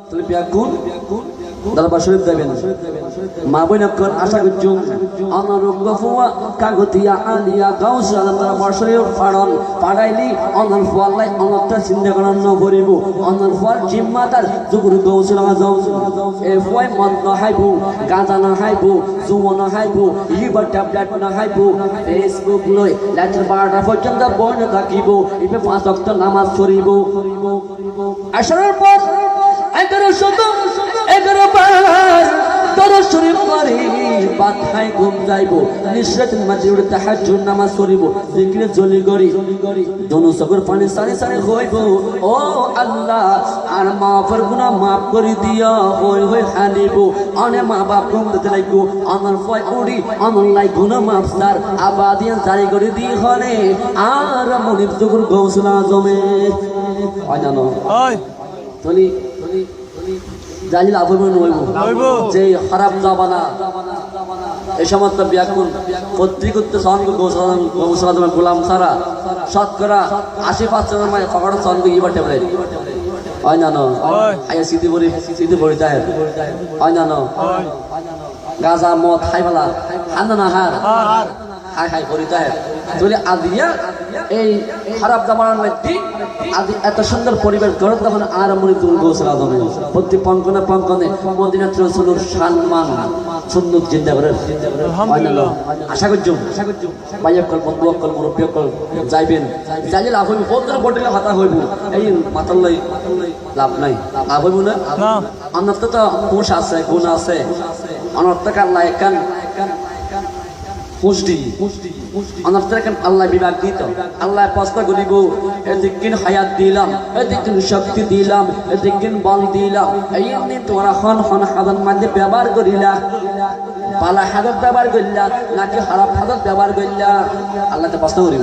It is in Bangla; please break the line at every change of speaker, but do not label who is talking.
তাহলে বিয়াকুন দরবার শরীফ দেবেন মা বইনাকর আশা করছি অনারোগ্য ফুয়া কাগতিয়া আলিয়া গাউস দরবার শরীফ ফাড়ন পাড়াইলি অনর ফুয়াল্লাই অনরটা চিন্তা করার ন করিব অনর ফুয়ার জিম্মাদার জুগুর গৌসুল আজম এ ফুয়াই মদ না হাইবো গাঁজা না হাইবো জুমো না হাইবো লিভার ট্যাবলেট না হাইবো ফেসবুক লই লেটার বারটা পর্যন্ত বই না থাকিব ইবে 5 ওয়াক্ত নামাজ পড়িব আসরের পর 11 বার দরুদ শরীফ পড়ি বাত খাই ঘুম যাইব নিশরাতুল মাজিদ তাহাজ্জুদ নামাজ পড়িব জিকিরে জলি গরি দোনো চোখের পানি সারি সারি হইব ও আল্লাহ আর মাফের গুনাহ মাফ করে দিয়া হই হানিব অনে মা বাপ কম দিতে লাইগো আমার ফয় উড়ি আমার লাই গুনাহ মাফ সার আবাদিয়ান জারি করে দি হলে আর মনিব জুগুর গৌসুল আজমে হয় না হয় তলি জালিল আবুল হইব যে খারাপ জামানা এই সমস্ত ব্যাকুল পত্রিকত্ব সঙ্গ গৌসলাম গোলাম সারা শতকরা 80% মানে ফকড় সঙ্গ ইবা টেবলে হয় না আয়া সিদ্ধি বড়ি যায় হয় না গাজা মদ খাইবালা হান্না না হার হাই করি যায় যদি আদিয়া এই খারাপ জামানার মধ্যে আদি এত সুন্দর পরিবেশ গড়ে তখন আর মনে তুল গৌসল আজমে প্রতি পঙ্কনে পঙ্কনে মদিনাতুর রাসূলের সম্মান সুন্নত জিন্দা করে আশা করছি ভাইয়াকল বন্ধুকল মুরব্বিকল যাইবেন যাইলে লাভ হইব বহুত বটলে হাতা হইব এই মাতাল লাই লাভ নাই লাভ হইব না অনর্থ তো দোষ আছে গুণ আছে অনর্থ আল্লাহ একান পুষ্টি অনর্থের আল্লাহ বিভাগ দিত আল্লাহ প্রশ্ন করিব এদিকিন হায়াত দিলাম এদিকিন শক্তি দিলাম এদিকিন বল দিলাম এই এমনি তোরা হন হাদান মাঝে ব্যবহার করিলা পালা হাদত ব্যবহার করিলা নাকি খারাপ হাদত ব্যবহার করিলা আল্লাহ প্রশ্ন করিব